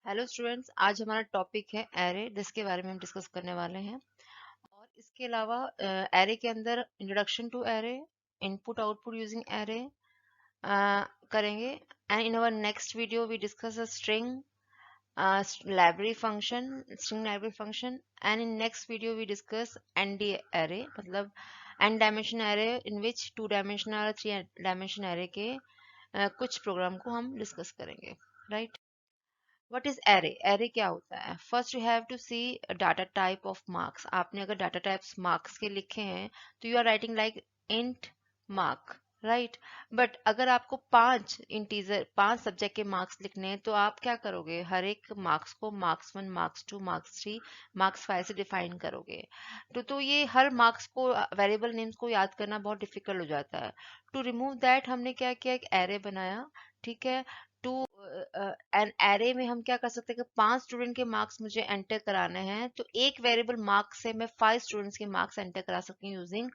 Hello students, आज हमारा topic है एरे, जिसके बारे में हम डिस्कस करने वाले हैं। और इसके अलावा एरे के अंदर introduction to array, input output using array करेंगे। And in our next video we discuss a string library function, string library function, and in next video we discuss ND array, मतलब n dimension array in which 2 dimensional 3 dimension array के कुछ programme को हम discuss करेंगे, right. What is array? Array क्या होता है? First you have to see data type of marks. आपने अगर डाटा टाइप्स मार्क्स के लिखे हैं तो you are writing like int mark, right. But अगर आपको 5 सब्जेक्ट के मार्क्स लिखने हैं तो आप क्या करोगे? हर एक मार्क्स को मार्क्स 1, मार्क्स 2, मार्क्स 3, मार्क्स 5 से डिफाइन करोगे। तो ये हर मार्क्स को, वेरिएबल नेम्स को याद करना बहुत डिफिकल्ट हो जाता है। टू रिमूव दैट हमने क्या किया, एक एरे बनाया, ठीक है। टू एन एरे में हम क्या कर सकते हैं कि 5 स्टूडेंट के मार्क्स मुझे एंटर कराने हैं, तो एक वेरिएबल मार्क्स से मैं 5 स्टूडेंट्स के मार्क्स एंटर करा सकती हूँ using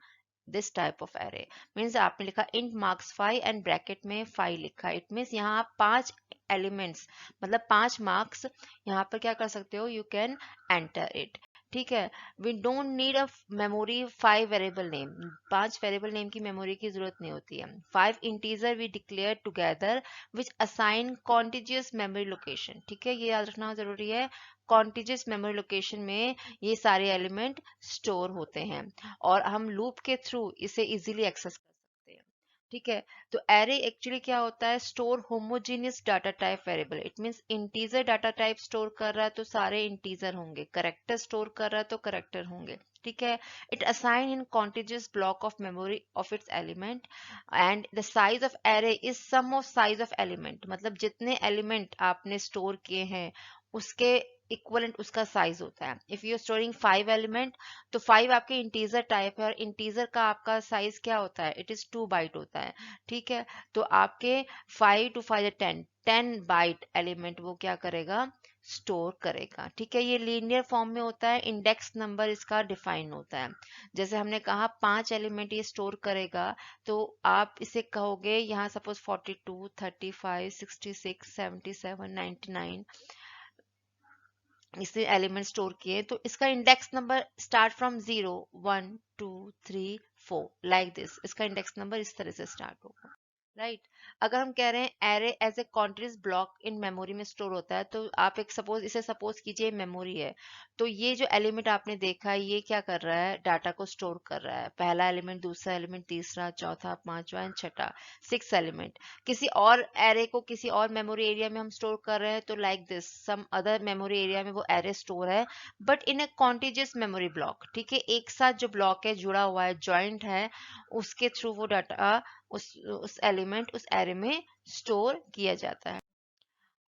this type of array. Means आपने लिखा इंट मार्क्स 5 एंड ब्रैकेट में 5 लिखा, इट मीन्स यहाँ आप 5 एलिमेंट्स, मतलब 5 मार्क्स यहाँ पर क्या कर सकते हो, यू कैन एंटर इट, ठीक है। We don't need a memory 5 variable name, 5 variable name की मेमोरी की जरूरत नहीं होती है। 5 integer we declare together which assign contiguous memory location, ठीक है, ये याद रखना जरूरी है। कॉन्टिजियस मेमोरी लोकेशन में ये सारे एलिमेंट स्टोर होते हैं और हम लूप के थ्रू इसे इजीली एक्सेस कर सकते हैं, ठीक है। तो एरे एक्चुअली क्या होता है? Store homogeneous data type variable. It means integer data type store कर रहा है तो सारे इंटीजर होंगे, करेक्टर स्टोर कर रहा है तो करेक्टर होंगे, ठीक है। It assign in contiguous block of memory of its element and the size of array is sum of size of element, मतलब जितने एलिमेंट आपने स्टोर किए हैं उसके इक्वलेंट उसका साइज होता है। If you are storing 5 element तो 5 आपके इंटीजर टाइप है और इंटीजर का आपका साइज क्या होता है? इट इज 2 बाइट होता है, ठीक है। तो आपके 5 टू 5 10 बाइट एलिमेंट वो क्या करेगा? स्टोर करेगा, ठीक है। ये लीनियर फॉर्म में होता है, इंडेक्स नंबर इसका डिफाइन होता है। जैसे हमने कहा 5 एलिमेंट ये स्टोर करेगा, तो आप इसे कहोगे यहाँ सपोज 42, 35, 66, 77, 99 इससे एलिमेंट स्टोर किए, तो इसका index number start from 0, 1, 2, 3, 4 like this. इसका इंडेक्स नंबर इस तरह से स्टार्ट होगा, राइट। अगर हम कह रहे हैं array as a continuous block in memory में स्टोर होता है, तो आप एक सपोज कीजिए मेमोरी है, तो ये जो एलिमेंट आपने देखा है ये क्या कर रहा है? डाटा को स्टोर कर रहा है। पहला एलिमेंट, दूसरा एलिमेंट, तीसरा, चौथा, पांचवा एंड छठा, 6 एलिमेंट। किसी और एरे को किसी और मेमोरी एरिया में हम स्टोर कर रहे हैं तो like this, some other memory area में वो एरे स्टोर है, but in a contiguous memory block, ठीक है। एक साथ जो ब्लॉक है, जुड़ा हुआ है, ज्वाइंट है, उसके थ्रू वो डाटा उस एलिमेंट उस एरे में स्टोर किया जाता है।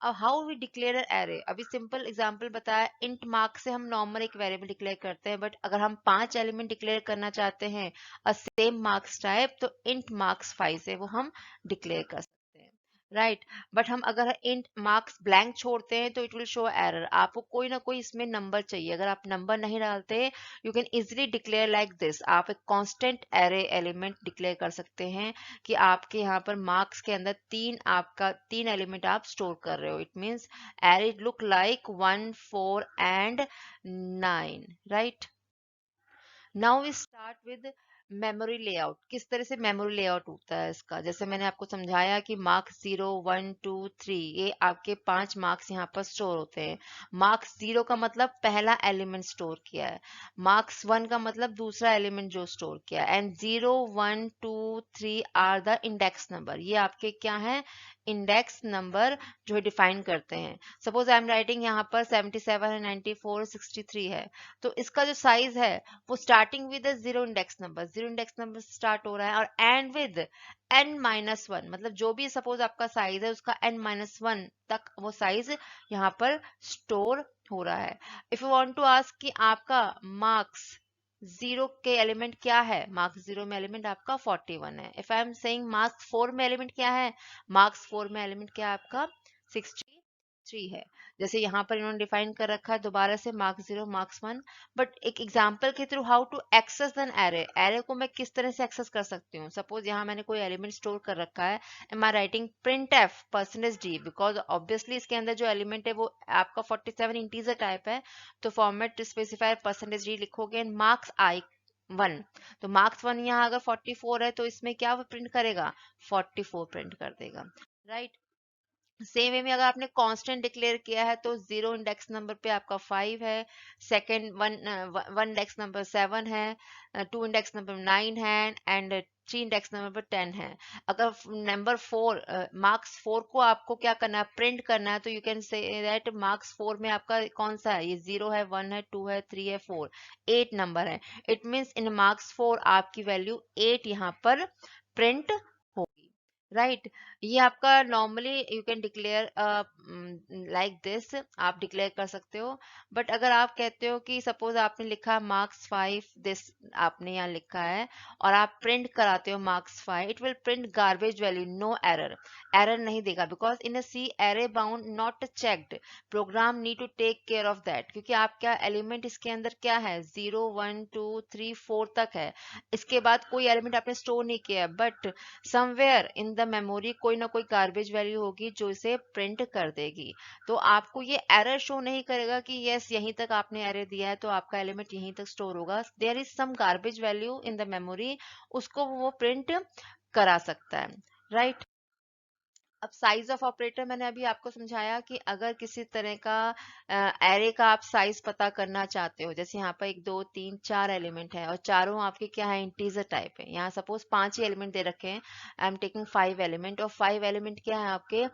अब हाउ वी डिक्लेयर एरे, अभी सिंपल एग्जांपल बताया, इंट मार्क्स से हम नॉर्मल एक वेरिएबल डिक्लेयर करते हैं, बट अगर हम 5 एलिमेंट डिक्लेयर करना चाहते हैं अ सेम मार्क्स टाइप, तो इंट मार्क्स 5 से वो हम डिक्लेयर कर सकते हैं, राइट। बट हम अगर इंट मार्क्स ब्लैंक छोड़ते हैं तो इट विल शो एरर। आपको कोई ना कोई इसमें नंबर चाहिए, अगर आप नंबर नहीं डालते you can easily declare like this, आप एक कांस्टेंट एरे एलिमेंट डिक्लेयर कर सकते हैं कि आपके यहाँ पर मार्क्स के अंदर तीन एलिमेंट आप स्टोर कर रहे हो। It means array look like 1, 4 and 9, right. Now we start with memory layout. किस तरह से मेमोरी लेआउट होता है इसका? जैसे मैंने आपको समझाया कि मार्क्स 0, 1, 2, 3 ये आपके 5 मार्क्स यहाँ पर स्टोर होते हैं। मार्क्स 0 का मतलब पहला एलिमेंट स्टोर किया है, मार्क्स 1 का मतलब दूसरा एलिमेंट जो स्टोर किया है, and 0, 1, 2, 3 are the index number. ये आपके क्या है? इंडेक्स नंबर जो डिफाइन करते हैं। सपोज आई एम राइटिंग यहाँ पर 77 है, 94, 63 है, तो इसका जो साइज है वो starting with zero index number, zero index number से स्टार्ट हो रहा है, और एंड विद n-1, मतलब जो भी सपोज आपका साइज है उसका n-1 तक वो साइज यहाँ पर स्टोर हो रहा है। If you want to ask कि आपका मार्क्स 0 के एलिमेंट क्या है, मार्क्स 0 में एलिमेंट आपका 41 है। If I am saying marks 4 में एलिमेंट क्या है, मार्क्स 4 में एलिमेंट क्या है आपका 63 है। जैसे यहाँ पर इन्होंने डिफाइन कर रखा है दोबारा से मार्क्स 0 मार्क्स 1, बट एक एग्जांपल के through how to access an array, array को मैं किस तरह से एक्सेस कर सकती हूँ। सपोज यहाँ मैंने कोई एलिमेंट स्टोर कर रखा है, am I writing print f percentage d, because obviously इसके अंदर जो एलिमेंट है वो आपका 47 इंटीजर टाइप है, तो फॉर्मेट स्पेसिफायर परसेंटेज डी लिखोगे एंड मार्क्स आई 1, तो मार्क्स 1 यहाँ अगर 44 है तो इसमें क्या वो प्रिंट करेगा, 44 प्रिंट कर देगा, राइट। सेम वे में अगर आपने कांस्टेंट डिक्लेयर किया है तो 0 इंडेक्स नंबर पे आपका 5 है, सेकंड वन इंडेक्स नंबर 7 है, 2 इंडेक्स नंबर 9 है एंड 3 इंडेक्स नंबर पर 10 है। अगर नंबर 4 मार्क्स 4 को आपको क्या करना है, प्रिंट करना है, तो you can say that marks 4 में आपका कौन सा है, ये 0 है, 1 है, 2 है, 3 है, 4, 8 नंबर है। इट मीन्स इन मार्क्स 4 आपकी वैल्यू 8 यहाँ पर प्रिंट होगी, राइट। ये आपका normally you can declare like this, आप डिक्लेयर कर सकते हो। बट अगर आप कहते हो कि सपोज आपने लिखा मार्क्स 5 दिस, आपने यहाँ लिखा है और आप प्रिंट कराते हो marks 5, it will print garbage value, no error, error नहीं देगा, because in a C array bound not checked, program need to take care of that, क्योंकि आपका एलिमेंट इसके अंदर क्या है, 0 1 2 3 4 तक है, इसके बाद कोई एलिमेंट आपने स्टोर नहीं किया, but somewhere in the memory कोई ना कोई गार्बेज वैल्यू होगी जो इसे प्रिंट कर देगी। तो आपको ये एरर शो नहीं करेगा कि यस यहीं तक आपने एरर दिया है तो आपका एलिमेंट यहीं तक स्टोर होगा, there is some garbage value in the memory, उसको वो प्रिंट करा सकता है, राइट। अब साइज ऑफ ऑपरेटर मैंने अभी आपको समझाया कि अगर किसी तरह का एरे का आप साइज पता करना चाहते हो, जैसे यहाँ पर 1 2 3 4 एलिमेंट है और चारों आपके क्या है, इंटीजर टाइप है, यहाँ सपोज 5 ही एलिमेंट दे रखे हैं, आई एम टेकिंग 5 एलिमेंट और 5 एलिमेंट क्या है आपके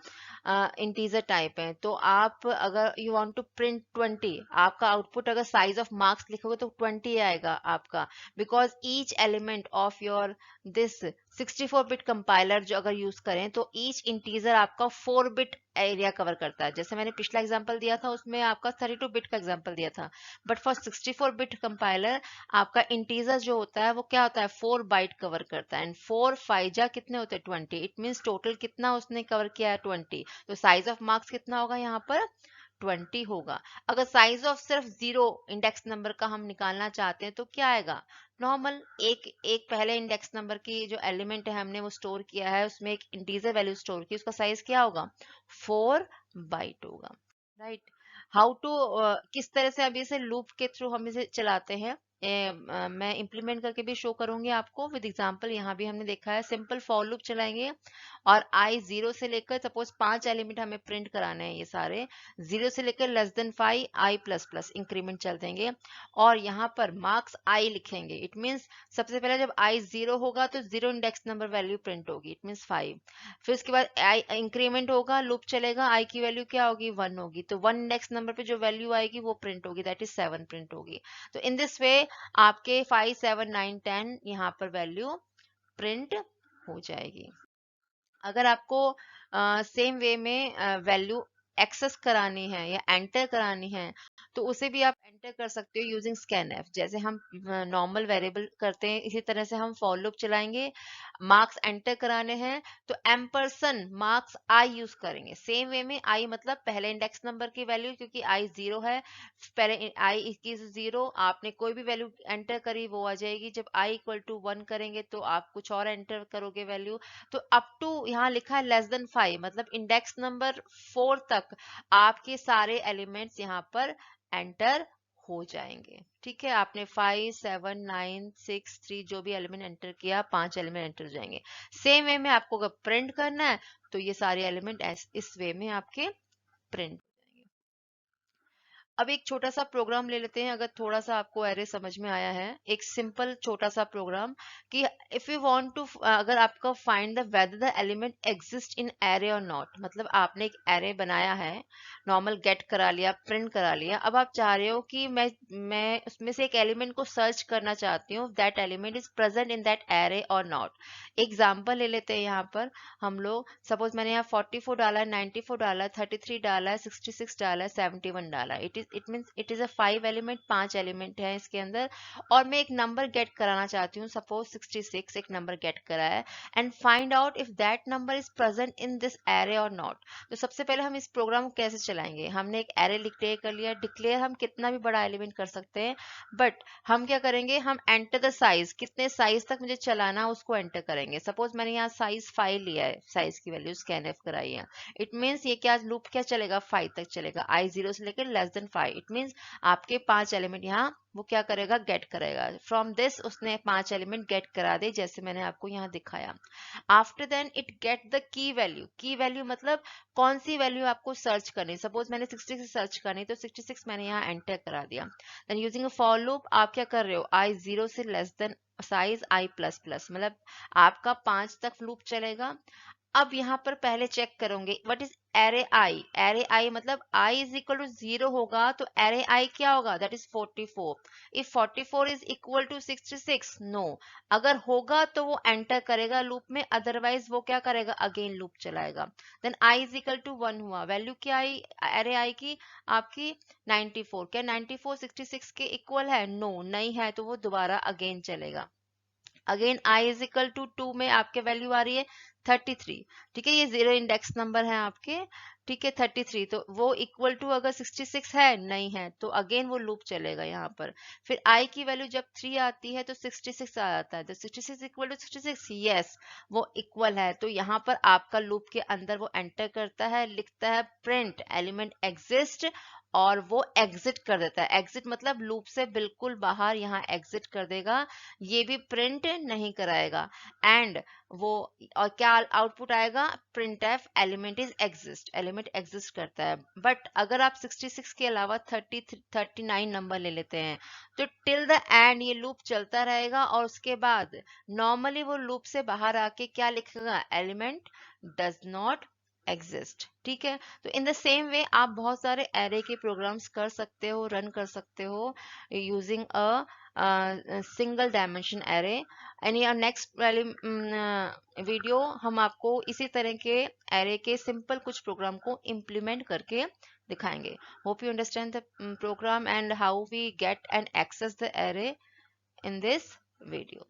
इंटीजर टाइप है, तो आप अगर यू वांट टू प्रिंट 20, आपका आउटपुट अगर साइज ऑफ मार्क्स लिखोगे तो 20 आएगा आपका, because each element of your this 64 bit compiler जो अगर यूज करें तो ईच इंटीजर आपका 4 बिट एरिया कवर करता है। जैसे मैंने पिछला एग्जांपल दिया था उसमें आपका 32 बिट का एग्जांपल दिया था, बट फॉर 64 बिट कंपाइलर आपका इंटीजर जो होता है वो क्या होता है, 4 बाइट कवर करता है, एंड 4 5 जा कितने होते हैं, 20, इट मीन्स टोटल कितना उसने कवर किया है, 20, तो साइज ऑफ मार्क्स कितना होगा यहाँ पर, 20 होगा। अगर साइज ऑफ सिर्फ 0 इंडेक्स नंबर का हम निकालना चाहते हैं तो क्या आएगा, नॉर्मल एक एक पहले इंडेक्स नंबर की जो एलिमेंट है हमने वो स्टोर किया है, उसमें एक इंटीजर वैल्यू स्टोर की, उसका साइज क्या होगा, 4 बाइट होगा, राइट। हाउ टू, किस तरह से अभी इसे लूप के थ्रू हम इसे चलाते हैं, मैं इंप्लीमेंट करके भी शो करूंगी आपको विद एग्जांपल। यहाँ भी हमने देखा है सिंपल फॉर लूप चलाएंगे और आई 0 से लेकर सपोज 5 एलिमेंट हमें प्रिंट कराने हैं, ये सारे 0 से लेकर लेस देन 5 आई प्लस प्लस इंक्रीमेंट चल देंगे और यहाँ पर मार्क्स आई लिखेंगे, इट मीन्स सबसे पहले जब आई 0 होगा तो 0 इंडेक्स नंबर वैल्यू प्रिंट होगी, इट मीन्स 5, फिर उसके बाद आई इंक्रीमेंट होगा, लूप चलेगा, आई की वैल्यू क्या होगी, 1 होगी, तो 1 इंडेक्स नंबर पे जो वैल्यू आएगी वो प्रिंट होगी, दैट इज 7 प्रिंट होगी। तो इन दिस वे आपके 5 7 9 10 यहाँ पर वैल्यू प्रिंट हो जाएगी। अगर आपको सेम वे में वैल्यू एक्सेस करानी है या एंटर करानी है तो उसे भी आप एंटर कर सकते हो यूजिंग स्कैनफ, जैसे हम नॉर्मल वेरिएबल करते हैं इसी तरह से हम फॉर लूप चलाएंगे, मार्क्स एंटर कराने हैं तो एम्परसन मार्क्स आई यूज करेंगे, सेम वे में आई मतलब पहले इंडेक्स नंबर की वैल्यू, क्योंकि आई 0 है, पहले आई की 0, आपने कोई भी वैल्यू एंटर करी वो आ जाएगी, जब आई इक्वल टू 1 करेंगे तो आप कुछ और एंटर करोगे वैल्यू, तो अप टू यहाँ लिखा है लेस देन 5 मतलब इंडेक्स नंबर 4 तक आपके सारे एलिमेंट्स यहाँ पर एंटर हो जाएंगे, ठीक है। आपने 5 7 9 6 3 जो भी एलिमेंट एंटर किया 5 एलिमेंट एंटर हो जाएंगे। सेम वे में आपको अगर प्रिंट करना है तो ये सारे एलिमेंट इस वे में आपके प्रिंट। अब एक छोटा सा प्रोग्राम ले लेते हैं, अगर थोड़ा सा आपको एरे समझ में आया है, एक सिंपल छोटा सा प्रोग्राम कि इफ यू वांट टू, अगर आपका find the whether the element exist in array और नॉट, मतलब आपने एक एरे बनाया है, नॉर्मल गेट करा लिया, प्रिंट करा लिया, अब आप चाह रहे हो कि मैं उसमें से एक एलिमेंट को सर्च करना चाहती हूँ, that element is present in that array और नॉट। एग्जाम्पल ले लेते हैं, यहाँ पर हम लोग सपोज मैंने यहाँ 44 डाला है, 94 डाला है, 33 डाला है, 66 डाला है, 71 डाला है, it is it means it is a 5 element, 5 element है इसके अंदर, और मैं एक नंबर गेट कराना चाहती हूँ, सपोज 66 एक नंबर गेट करा है, and find out if that number is present in this array और नॉट। तो सबसे पहले हम इस प्रोग्राम को कैसे चलाएंगे, हमने एक एरे डिक्लेयर कर लिया, डिक्लेयर हम कितना भी बड़ा एलिमेंट कर सकते हैं, बट हम क्या करेंगे, हम एंटर द साइज, कितने साइज तक मुझे चलाना उसको एंटर करेंगे। सपोज मैंने यहाँ साइज 5 लिया है, साइज की वैल्यू स्कैनफ कराई है, इट मीन्स ये क्या लूप क्या चलेगा, 5 तक चलेगा, आई 0 से लेकर लेस देन 5, इट मीन्स आपके 5 एलिमेंट यहाँ वो क्या करेगा, गेट करेगा। फ्रॉम दिस उसने 5 एलिमेंट गेट करा दे, जैसे मैंने आपको यहाँ दिखाया। After then it get the key value, key value मतलब कौन सी वैल्यू आपको सर्च करनी, सपोज मैंने 66 सर्च करनी, तो 66 मैंने यहाँ एंटर करा दिया। Then using a for loop आप क्या कर रहे हो, आई 0 से less than size i plus plus, मतलब आपका 5 तक लूप चलेगा। अब यहाँ पर पहले चेक करोगे what is array I, array आई मतलब आई इज इक्वल टू 0 होगा तो एरे आई क्या होगा, that is 44। If 44 is equal to 66, no, अगर होगा तो वो एंटर करेगा लूप में, अदरवाइज वो क्या करेगा, अगेन लूप चलाएगा। Then I is equal to 1 हुआ, वैल्यू क्या आई एरे आई की आपकी 94, क्या 94 66 के इक्वल है, नो नहीं है, तो वो दोबारा अगेन चलेगा। Again i is equal to 2 में आपके वैल्यू आ रही है 33, ठीक है, ये 0 इंडेक्स नंबर है आपके, ठीक है 33, तो वो इक्वल टू अगर 66 है, नहीं है, तो अगेन वो लूप चलेगा यहाँ पर। फिर i की वैल्यू जब 3 आती है तो 66 आ जाता है, तो 66 इक्वल टू 66, यस वो इक्वल है, तो यहाँ पर आपका लूप के अंदर वो एंटर करता है, लिखता है प्रिंट एलिमेंट एग्जिस्ट, और वो एग्जिट कर देता है, एग्जिट मतलब लूप से बिल्कुल बाहर यहाँ एग्जिट कर देगा, ये भी प्रिंट नहीं कराएगा। एंड वो और क्या आउटपुट आएगा, print F element is exist, element exist करता है। बट अगर आप 66 के अलावा 39 नंबर ले लेते हैं तो टिल द एंड ये लूप चलता रहेगा, और उसके बाद नॉर्मली वो लूप से बाहर आके क्या लिखेगा, एलिमेंट डज नॉट एग्जिस्ट, ठीक है। तो इन द सेम वे आप बहुत सारे एरे के प्रोग्राम्स कर सकते हो, रन कर सकते हो using a single dimension array. And या नेक्स्ट वाली वीडियो हम आपको इसी तरह के एरे के सिंपल कुछ प्रोग्राम को इम्प्लीमेंट करके दिखाएंगे। Hope you understand the program and how we get and access the array in this video.